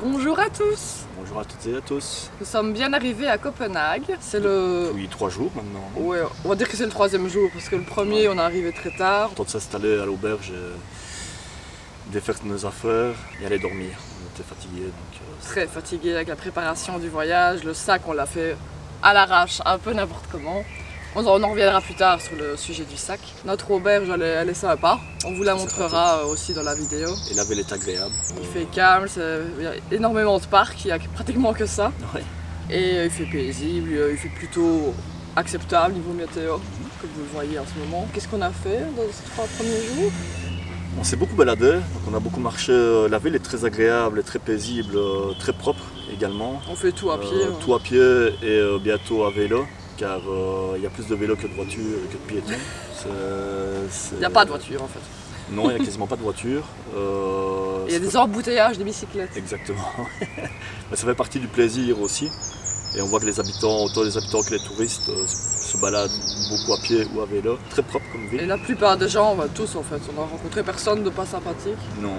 Bonjour à tous. Bonjour à toutes et à tous. Nous sommes bien arrivés à Copenhague. C'est le... Oui, 3 jours maintenant. Ouais, on va dire que c'est le 3e jour parce que le premier on est arrivé très tard. Le temps de s'installer à l'auberge et de faire nos affaires et aller dormir. On était fatigués donc... Très fatigués avec la préparation du voyage. Le sac on l'a fait à l'arrache, un peu n'importe comment. On en reviendra plus tard sur le sujet du sac. Notre auberge elle est sympa. On vous la montrera aussi dans la vidéo. Et la ville est agréable. Il fait calme, il y a énormément de parcs, il n'y a pratiquement que ça. Ouais. Et il fait paisible, il fait plutôt acceptable niveau météo, comme vous le voyez en ce moment. Qu'est-ce qu'on a fait dans ces 3 premiers jours? On s'est beaucoup baladé, donc on a beaucoup marché. La ville est très agréable, très paisible, très propre également. On fait tout à pied. Tout à pied et bientôt à vélo. Car il y a plus de vélos que de voitures et que de piétons. Il n'y a pas de voiture en fait. Non, il n'y a quasiment pas de voiture. Il y a des embouteillages de bicyclettes. Exactement. Mais ça fait partie du plaisir aussi. Et on voit que les habitants, autant les habitants que les touristes, se baladent beaucoup à pied ou à vélo. Très propre comme ville. Et la plupart des gens, tous en fait, on n'a rencontré personne de pas sympathique. Non,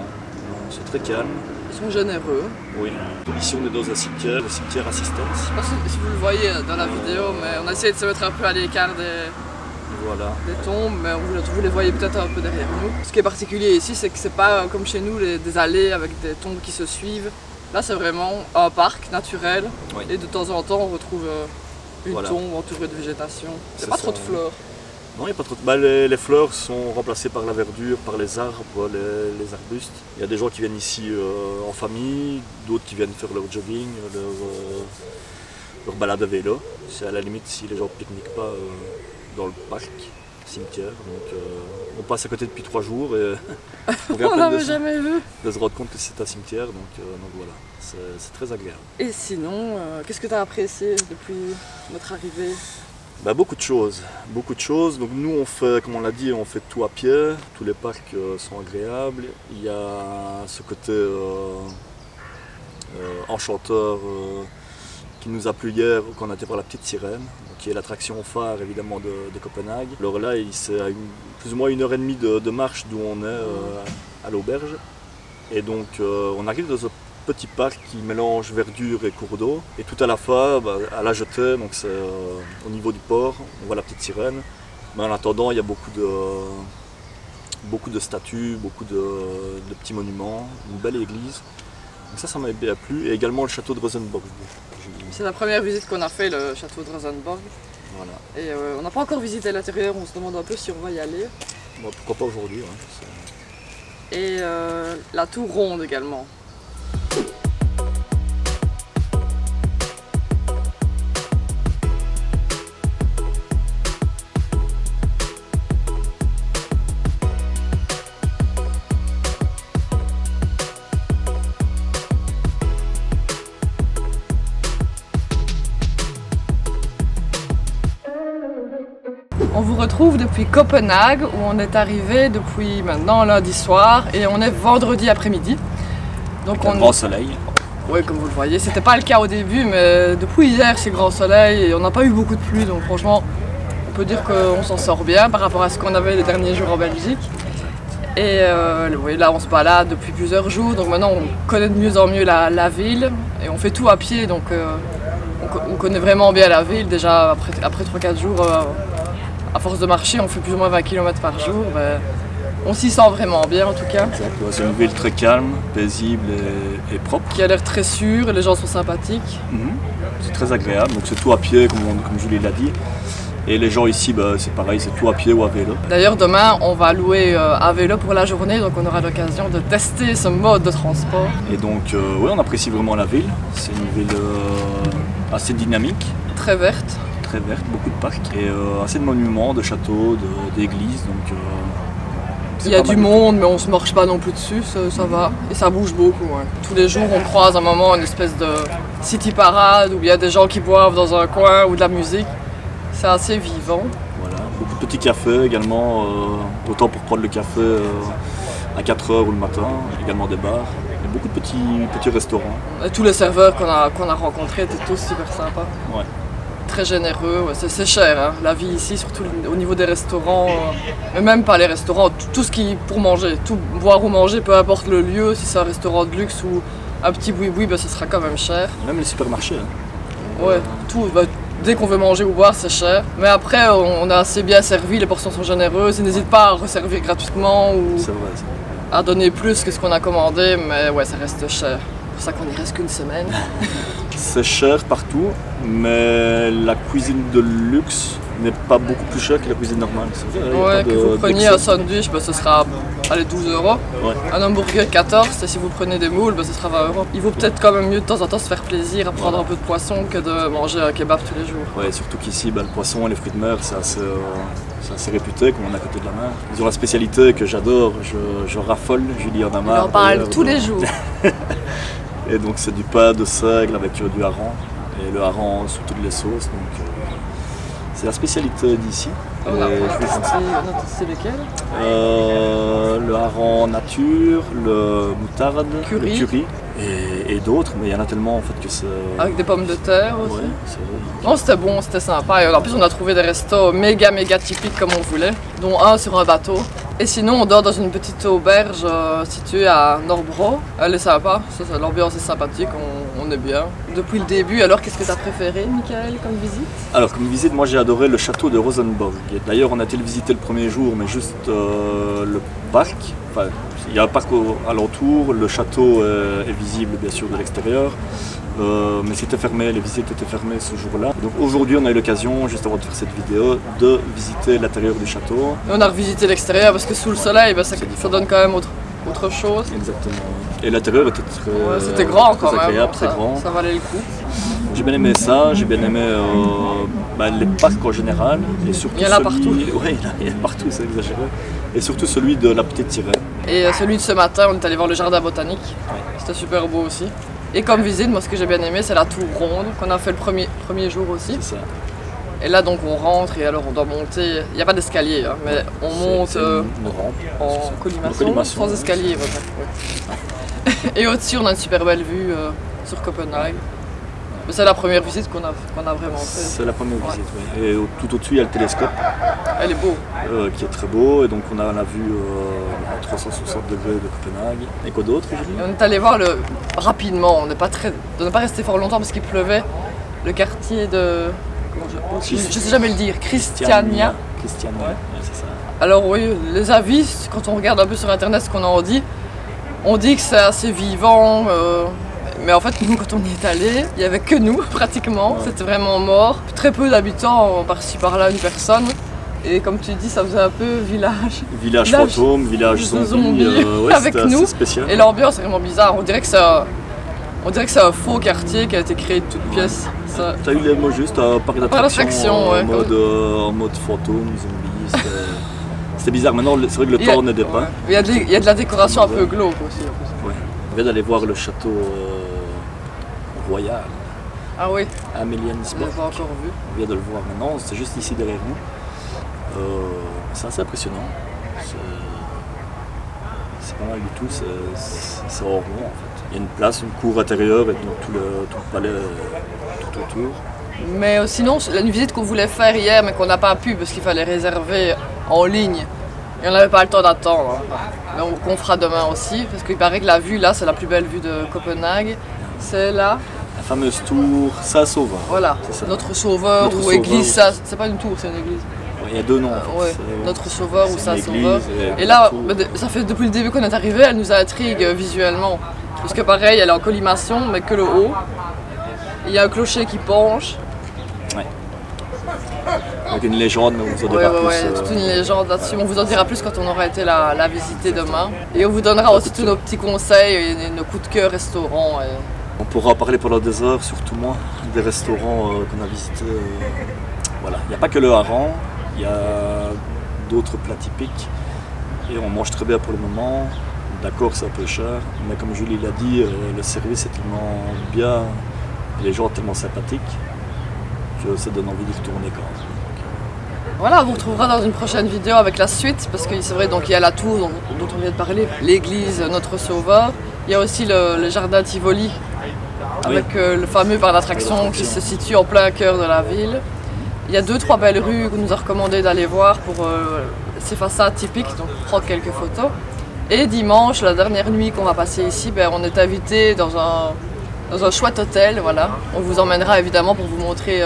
c'est très calme. Ils sont généreux. Oui. Ici on est dans un cimetière, le cimetière Assistance. Je sais pas si vous le voyez dans la vidéo, mais on a essayé de se mettre un peu à l'écart des tombes, mais vous les voyez peut-être un peu derrière nous. Ce qui est particulier ici, c'est que c'est pas comme chez nous des allées avec des tombes qui se suivent. Là c'est vraiment un parc naturel, oui. Et de temps en temps on retrouve une tombe entourée de végétation. Il n'y a pas trop de fleurs. Non, il n'y a pas trop de... les fleurs sont remplacées par la verdure, par les arbres, les arbustes. Il y a des gens qui viennent ici en famille, d'autres qui viennent faire leur jogging, leur balade à vélo. C'est à la limite si les gens ne pique-niquent pas dans le parc, cimetière. Donc on passe à côté depuis 3 jours et on n'avait jamais vu. De se rendre compte que c'est un cimetière, donc voilà, c'est très agréable. Et sinon, qu'est-ce que tu as apprécié depuis notre arrivée? Beaucoup de choses. Donc nous on fait, comme on l'a dit, on fait tout à pied, tous les parcs sont agréables. Il y a ce côté enchanteur qui nous a plu hier quand on a été voir la petite sirène, qui est l'attraction phare évidemment de Copenhague. Alors là c'est à plus ou moins 1h30 de marche d'où on est à l'auberge. Et donc on arrive dans un petit parc qui mélange verdure et cours d'eau. Et tout à la fois, à la jetée, donc c'est au niveau du port, on voit la petite sirène. Mais en attendant, il y a beaucoup de statues, beaucoup de petits monuments, une belle église. Donc ça m'a bien plu. Et également le château de Rosenborg. C'est la première visite qu'on a fait, le château de Rosenborg. Voilà. Et on n'a pas encore visité l'intérieur, on se demande un peu si on va y aller. Pourquoi pas aujourd'hui. Hein, et la tour ronde également. On vous retrouve depuis Copenhague où on est arrivé depuis maintenant lundi soir et on est vendredi après-midi. Donc on grand soleil. Oui, comme vous le voyez, c'était pas le cas au début, mais depuis hier c'est grand soleil et on n'a pas eu beaucoup de pluie, donc franchement on peut dire qu'on s'en sort bien par rapport à ce qu'on avait les derniers jours en Belgique. Et oui, là on se balade depuis plusieurs jours, donc maintenant on connaît de mieux en mieux la ville et on fait tout à pied, donc on connaît vraiment bien la ville déjà après 3-4 jours. À force de marcher, on fait plus ou moins 20 km par jour. On s'y sent vraiment bien en tout cas. C'est une ville très calme, paisible et propre. Qui a l'air très sûre, les gens sont sympathiques. C'est très agréable, donc c'est tout à pied comme Julie l'a dit. Et les gens ici, c'est pareil, c'est tout à pied ou à vélo. D'ailleurs demain, on va louer un vélo pour la journée, donc on aura l'occasion de tester ce mode de transport. Et donc, oui, on apprécie vraiment la ville. C'est une ville assez dynamique. Très verte. Très verte, beaucoup de parcs et assez de monuments, de châteaux, d'églises, donc Il y a du monde, mais on se marche pas non plus dessus, ça va. Et ça bouge beaucoup. Ouais. Tous les jours, on croise un moment une espèce de city parade où il y a des gens qui boivent dans un coin ou de la musique. C'est assez vivant. Voilà, beaucoup de petits cafés également, autant pour prendre le café à 4 h ou le matin, également des bars. Il y a beaucoup de petits restaurants. Et tous les serveurs qu'on a rencontrés étaient tous super sympas. Ouais. Très généreux, ouais. C'est cher hein, la vie ici, surtout au niveau des restaurants, mais même pas les restaurants, tout ce qui pour manger, tout boire ou manger, peu importe le lieu, si c'est un restaurant de luxe ou un petit boui-boui, ben, ce sera quand même cher. Même les supermarchés. Hein. Ouais, tout, ben, dès qu'on veut manger ou boire, c'est cher. Mais après, on est assez bien servi, les portions sont généreuses, ils n'hésitent pas à resservir gratuitement ou à donner plus que ce qu'on a commandé, mais ouais, ça reste cher. C'est pour ça qu'on y reste qu'une semaine. C'est cher partout, mais la cuisine de luxe n'est pas beaucoup plus chère que la cuisine normale. Ouais, que vous preniez un sandwich, ben, ce sera allez, 12 €. Ouais. Un hamburger 14 €, et si vous prenez des moules, ben, ce sera 20 €. Il vaut peut-être quand même mieux de temps en temps se faire plaisir à prendre un peu de poisson que de manger un kebab tous les jours. Ouais, surtout qu'ici, ben, le poisson et les fruits de mer, c'est assez réputé, comme on est à côté de la mer. Ils ont la spécialité que j'adore, je raffole, Julie en a marre. On en parle tous les jours. Et donc c'est du pain de seigle avec du hareng, et le hareng sous toutes les sauces, donc c'est la spécialité d'ici. C'est lesquels le hareng nature, le moutarde, curry. Le curry et d'autres, mais il y en a tellement en fait que c'est... Avec des pommes de terre aussi. Ouais, c'est vrai. Non, c'était bon, c'était sympa. Et en plus, on a trouvé des restos méga typiques comme on voulait, dont un sur un bateau. Et sinon, on dort dans une petite auberge située à Norbro. Elle est sympa, l'ambiance est sympathique, on est bien. Depuis le début, alors qu'est-ce que tu as préféré, Michael, comme visite? Alors, comme visite, moi j'ai adoré le château de Rosenborg. D'ailleurs, on a été le visiter le premier jour, mais juste le parc. Enfin, il y a un parc alentour, le château est visible bien sûr de l'extérieur. Mais c'était fermé, les visites étaient fermées ce jour-là. Donc aujourd'hui on a eu l'occasion, juste avant de faire cette vidéo, de visiter l'intérieur du château. Et on a revisité l'extérieur parce que sous le soleil, ben, ça donne quand même autre chose. Exactement. Et l'intérieur était c'était grand quand même, agréable, très grand. Ça valait le coup. J'ai bien aimé ça, j'ai bien aimé les parcs en général. Et surtout il y en a partout. Oui, il y en a partout, c'est exagéré. Et surtout celui de la petite sirène. Et celui de ce matin, on est allé voir le jardin botanique. Ouais. C'était super beau aussi. Et comme visite, moi ce que j'ai bien aimé, c'est la tour ronde qu'on a fait le premier jour aussi. C'est ça. Et là donc on rentre et alors on doit monter, il n'y a pas d'escalier, hein, mais on monte une rampe, en colimaçon, sans escalier. Ouais. Et au-dessus on a une super belle vue sur Copenhague. Mais c'est la première visite qu'on a vraiment fait. C'est la première visite, oui. Et tout au-dessus il y a le télescope. Elle est beau. Qui est très beau, et donc on a vu à 360 degrés de Copenhague. Et quoi d'autre, Julie? On est allé voir rapidement, on n'est pas resté fort longtemps parce qu'il pleuvait, le quartier de... je ne sais jamais le dire, Christiania. Christiania, ouais, c'est ça. Alors oui, les avis, quand on regarde un peu sur internet ce qu'on en dit, on dit que c'est assez vivant, mais en fait nous quand on y est allé, il n'y avait que nous pratiquement, ouais. C'était vraiment mort. Très peu d'habitants, par-ci par-là une personne. Et comme tu dis, ça faisait un peu village fantôme, village zombie. Ouais, avec nous. Spécial. Et l'ambiance est vraiment bizarre. On dirait que c'est un faux quartier qui a été créé de toutes pièces. T'as eu les mots juste, un parc d'attractions ouais, en mode fantôme, zombie. C'était bizarre. Maintenant, c'est vrai que le temps n'aidait pas. Il y a de la décoration un peu glauque aussi. Ouais. On vient d'aller voir le château royal. Ah oui. Ameliensborg. On l'a pas encore vu. On vient de le voir maintenant. C'est juste ici derrière nous. C'est assez impressionnant. C'est pas mal du tout. C'est en rond en fait. Il y a une place, une cour intérieure et donc tout le palais tout autour. Mais sinon, une visite qu'on voulait faire hier mais qu'on n'a pas pu parce qu'il fallait réserver en ligne. Et on n'avait pas le temps d'attendre. Mais qu'on fera demain aussi parce qu'il paraît que la vue là, c'est la plus belle vue de Copenhague. C'est là. La fameuse tour Saint-Sauveur. Voilà, notre sauveur ou église, c'est pas une tour, c'est une église. Il y a deux noms. Ouais, notre sauveur ou Saint-Sauveur. Et là, ça fait depuis le début qu'on est arrivé, elle nous intrigue visuellement. Parce que pareil, elle est en colimaçon, mais que le haut. Il y a un clocher qui penche. Ouais. Avec une légende, mais on vous en dira plus. Ouais, toute une légende là-dessus. On vous en dira plus quand on aura été la visiter demain. Et on vous donnera aussi tous nos petits conseils et nos coups de cœur restaurants. On pourra en parler pendant des heures, surtout moi, des restaurants qu'on a visités. Voilà. Il n'y a pas que le hareng, il y a d'autres plats typiques. Et on mange très bien pour le moment. D'accord, c'est un peu cher, mais comme Julie l'a dit, le service est tellement bien, les gens tellement sympathiques que ça donne envie d'y retourner quand même. Voilà, on vous retrouvera dans une prochaine vidéo avec la suite, parce que c'est vrai, donc il y a la tour dont on vient de parler, l'église Notre Sauveur. Il y a aussi le jardin Tivoli, avec le fameux parc d'attractions qui se situe en plein cœur de la ville. Il y a 2-3 belles rues qu'on nous a recommandé d'aller voir pour ces façades typiques, donc prendre quelques photos. Et dimanche, la dernière nuit qu'on va passer ici, on est invité dans un chouette hôtel. Voilà. On vous emmènera évidemment pour vous montrer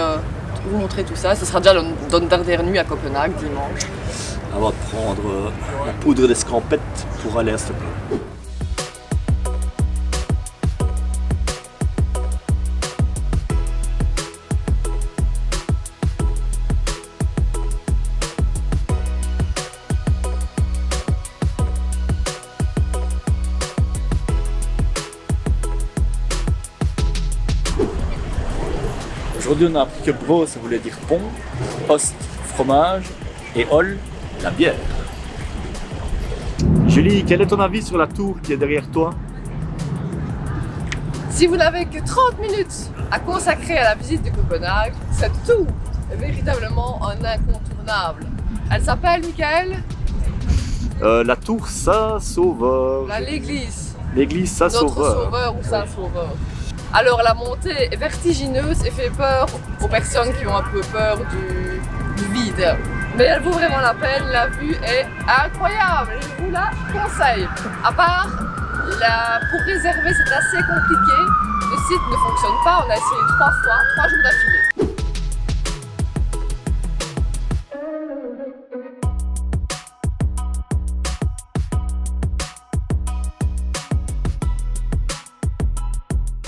tout ça. Ce sera déjà notre dernière nuit à Copenhague dimanche. Avant de prendre la poudre d'escampette pour aller à Stockholm. Aujourd'hui, on a appris que bro, ça voulait dire pont, ost, fromage et hol, la bière. Julie, quel est ton avis sur la tour qui est derrière toi? Si vous n'avez que 30 minutes à consacrer à la visite de Copenhague, cette tour est véritablement un incontournable. Elle s'appelle, Michael? La tour Saint-Sauveur. L'église. L'église Saint-Sauveur. Notre Sauveur ou Saint-Sauveur. Alors la montée est vertigineuse et fait peur aux personnes qui ont un peu peur du vide. Mais elle vaut vraiment la peine, la vue est incroyable, je vous la conseille. À part, pour réserver c'est assez compliqué, le site ne fonctionne pas, on a essayé 3 fois, 3 jours d'affilée.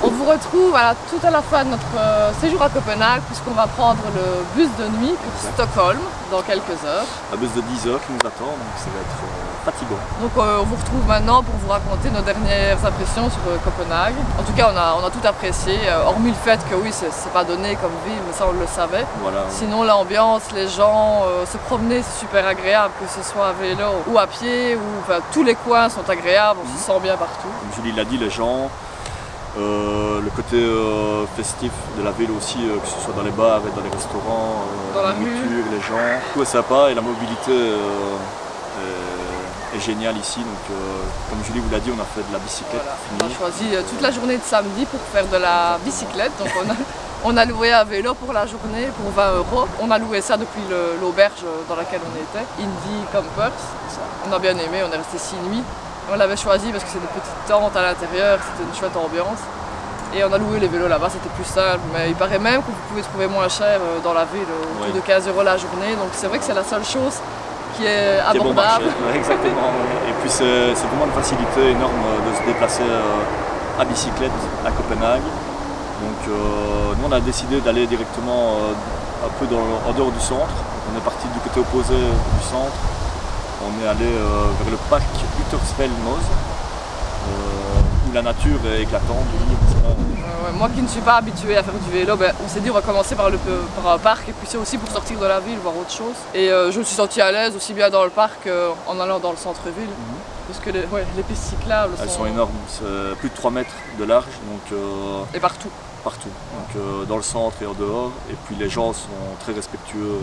On vous retrouve tout à la fin de notre séjour à Copenhague puisqu'on va prendre le bus de nuit pour Stockholm dans quelques heures. Un bus de 10 heures qui nous attend, donc ça va être fatigant. Donc on vous retrouve maintenant pour vous raconter nos dernières impressions sur Copenhague. En tout cas on a tout apprécié, hormis le fait que oui c'est pas donné comme ville, mais ça on le savait. Voilà. Sinon l'ambiance, les gens, se promener c'est super agréable, que ce soit à vélo ou à pied, tous les coins sont agréables, on se sent bien partout. Comme Julie l'a dit, les gens, le côté festif de la ville aussi, que ce soit dans les bars et dans les restaurants, dans la nourriture, les gens, tout est sympa et la mobilité est géniale ici. Donc, comme Julie vous l'a dit, on a fait de la bicyclette. Voilà. On a choisi toute la journée de samedi pour faire de la bicyclette. Donc on a loué un vélo pour la journée pour 20 €. On a loué ça depuis l'auberge dans laquelle on était, Indie Campers. On a bien aimé, on est resté 6 nuits. On l'avait choisi parce que c'est des petites tentes à l'intérieur, c'était une chouette ambiance. Et on a loué les vélos là-bas, c'était plus simple. Mais il paraît même que vous pouvez trouver moins cher dans la ville, autour de 15 € la journée. Donc c'est vrai que c'est la seule chose qui est abordable. Bon marché. Exactement. Et puis c'est vraiment une facilité énorme de se déplacer à bicyclette à Copenhague. Donc nous on a décidé d'aller directement un peu en dehors du centre. On est parti du côté opposé du centre. On est allé vers le parc Uttersfjellmås, où la nature est éclatante. Moi qui ne suis pas habituée à faire du vélo, on s'est dit on va commencer par un parc et puis c'est aussi pour sortir de la ville, voir autre chose. Et je me suis sentie à l'aise aussi bien dans le parc qu'en allant dans le centre-ville. Parce que les pistes cyclables sont énormes, c'est plus de 3 mètres de large. Donc, et partout. Partout, donc dans le centre et en dehors. Et puis les gens sont très respectueux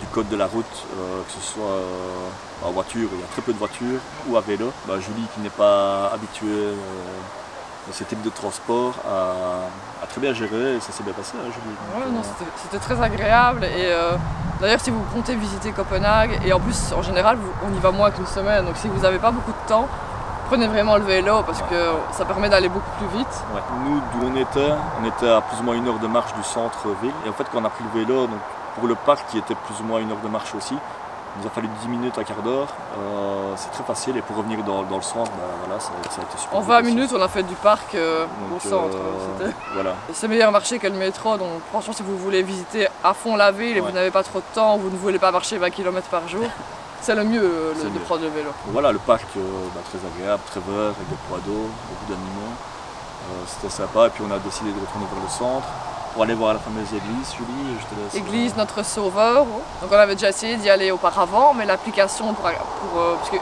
du code de la route, que ce soit en voiture, il y a très peu de voitures, ou à vélo. Julie qui n'est pas habituée à ce type de transport a très bien géré et ça s'est bien passé, hein, Julie. Ouais, non, c'était très agréable et d'ailleurs si vous comptez visiter Copenhague, et en plus en général on y va moins qu'une semaine, donc si vous n'avez pas beaucoup de temps, prenez vraiment le vélo parce que ça permet d'aller beaucoup plus vite. Ouais. Nous, d'où on était à plus ou moins 1 heure de marche du centre-ville. Et en fait, quand on a pris le vélo, donc, pour le parc qui était plus ou moins 1 heure de marche aussi, il nous a fallu 10 minutes, un quart d'heure. C'est très facile. Et pour revenir dans le centre, voilà, ça a été super. En 20 minutes, on a fait du parc au centre. Voilà. C'est meilleur marché que le métro. Donc franchement, si vous voulez visiter à fond la ville et vous n'avez pas trop de temps, vous ne voulez pas marcher 20 km par jour, c'est le mieux de prendre le vélo. Voilà, le parc très agréable, très vert, avec des poids d'eau, beaucoup d'animaux. C'était sympa et puis on a décidé de retourner vers le centre pour aller voir la fameuse église, Julie, je te laisse. Église Notre Sauveur. Donc on avait déjà essayé d'y aller auparavant, mais l'application parce qu'il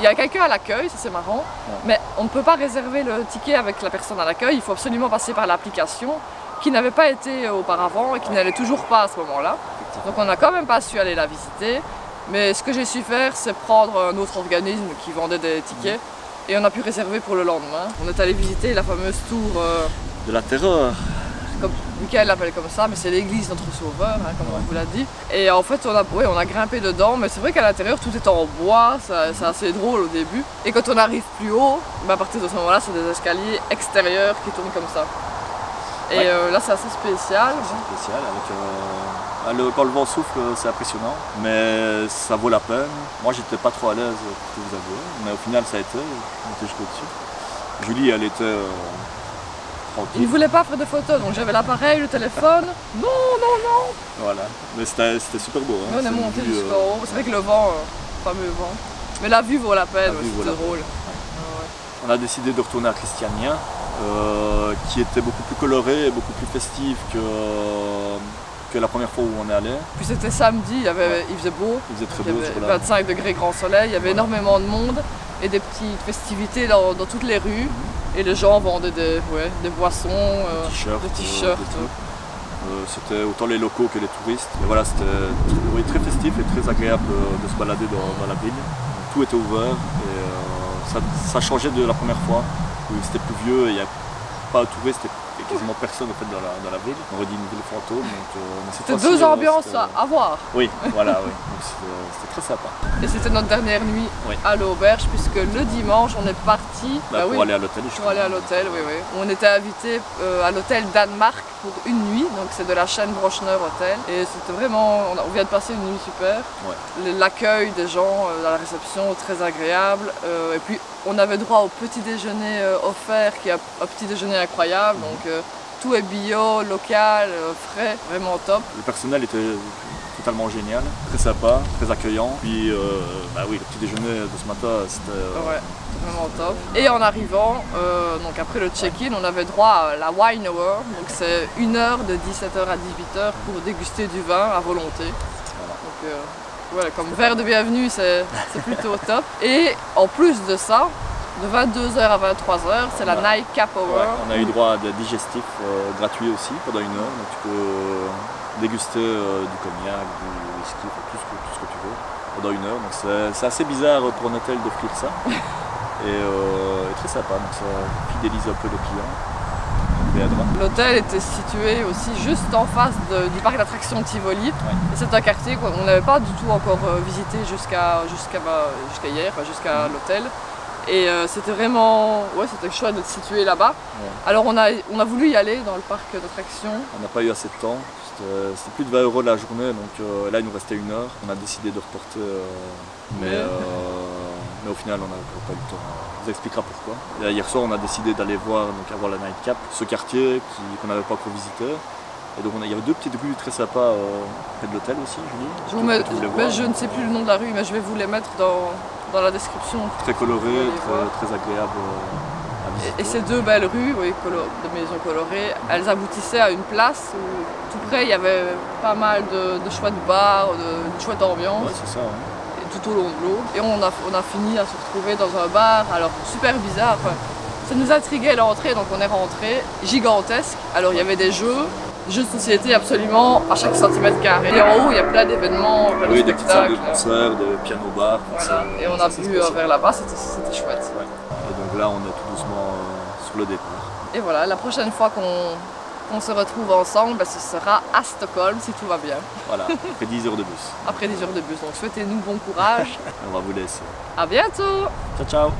y a quelqu'un à l'accueil, ça c'est marrant, mais on ne peut pas réserver le ticket avec la personne à l'accueil, il faut absolument passer par l'application qui n'avait pas été auparavant et qui n'allait toujours pas à ce moment-là. Donc on n'a quand même pas su aller la visiter, mais ce que j'ai su faire, c'est prendre un autre organisme qui vendait des tickets et on a pu réserver pour le lendemain. On est allé visiter la fameuse tour de la terreur. Comme Michael l'appelle comme ça, mais c'est l'église Notre Sauveur, hein, comme on vous l'a dit. Et en fait, on a grimpé dedans, mais c'est vrai qu'à l'intérieur, tout est en bois, c'est assez drôle au début. Et quand on arrive plus haut, à partir de ce moment-là, c'est des escaliers extérieurs qui tournent comme ça. Et là, c'est assez spécial. C'est spécial, avec, quand le vent souffle, c'est impressionnant, mais ça vaut la peine. Moi, j'étais pas trop à l'aise, pour tout vous avouer, mais au final, ça a été, on était jusqu'au dessus. Julie, elle était... Il ne voulait pas faire de photos, donc j'avais l'appareil, le téléphone. Non. Voilà, mais c'était super beau. Hein. On est monté jusqu'en haut. C'est vrai que le vent, le fameux vent. Mais la vue vaut la peine, c'était drôle. Ouais. On a décidé de retourner à Christiania, qui était beaucoup plus coloré et beaucoup plus festif que la première fois où on est allé. Puis c'était samedi, il faisait beau. Il faisait très beau. Il y avait 25 degrés grand soleil, il y avait énormément de monde et des petites festivités dans toutes les rues. Et les gens vendaient des boissons, des t-shirts. C'était autant les locaux que les touristes. Et voilà, c'était très festif et très agréable de se balader dans la ville. Donc, tout était ouvert et ça changeait de la première fois où c'était pluvieux et il n'y avait pas de touristes et quasiment personne en fait, dans la ville. On aurait dit une ville fantôme. C'était deux ambiances à voir. Oui, voilà, oui. C'était très sympa. Et c'était notre dernière nuit à l'auberge puisque le dimanche on est parti pour aller à l'hôtel. Pour aller à l'hôtel, oui. On était invité à l'hôtel Danemark pour une nuit, donc c'est de la chaîne Brochner Hotel. Et c'était vraiment, on vient de passer une nuit super. Ouais. L'accueil des gens à la réception très agréable. Et puis on avait droit au petit déjeuner offert qui est un petit déjeuner incroyable. Donc tout est bio, local, frais, vraiment top. Le personnel était totalement génial, très sympa, très accueillant. Puis le petit déjeuner de ce matin, c'était vraiment top. Et en arrivant, donc après le check-in, on avait droit à la wine hour. Donc c'est 1 heure de 17h à 18h pour déguster du vin à volonté. Voilà. Donc voilà, comme verre de bienvenue, c'est plutôt top. Et en plus de ça, de 22h à 23h, c'est la Night Cap Hour. Ouais, on a eu droit à des digestifs gratuits aussi pendant 1 heure. Donc tu peux déguster du cognac, du whisky, tout ce que tu veux pendant 1 heure. Donc c'est assez bizarre pour un hôtel d'offrir ça. Et très sympa, donc ça fidélise un peu le client. L'hôtel était situé aussi juste en face du parc d'attractions Tivoli. Et c'est un quartier qu'on n'avait pas du tout encore visité jusqu'à hier, jusqu'à l'hôtel. Et c'était vraiment, c'était chouette de se situer là-bas. Ouais. Alors on a voulu y aller dans le parc d'attractions. On n'a pas eu assez de temps, c'était plus de 20 € la journée, donc là il nous restait 1 heure. On a décidé de reporter, mais au final on n'a pas eu le temps. On vous expliquera pourquoi. Et hier soir on a décidé d'aller voir la Nightcap, ce quartier qu'on n'avait pas encore visité. Et donc il y avait 2 petites rues très sympas près de l'hôtel aussi, Julie. Je ne sais plus le nom de la rue, mais je vais vous les mettre dans la description. Très coloré, très agréable à visiter. Et ces 2 belles rues de maisons colorées, elles aboutissaient à une place où tout près il y avait pas mal de chouettes bars, de chouette ambiance. Ouais, c'est ça. Et tout au long de l'eau. Et on a fini à se retrouver dans un bar, alors super bizarre. Ça nous intriguait l'entrée, donc on est rentré, gigantesque. Alors il y avait des jeux de société absolument à chaque centimètre carré. Et en haut, il y a plein d'événements, plein de spectacles. Des petites salles de concert, des pianos-bars. Voilà. Et on a pu vers là-bas, c'était chouette. Ouais. Et donc là, on est tout doucement sur le départ. Et voilà, la prochaine fois qu'on se retrouve ensemble, ce sera à Stockholm, si tout va bien. Voilà, après 10 heures de bus. Après 10 heures de bus, donc souhaitez-nous bon courage. On va vous laisser. À bientôt. Ciao, ciao.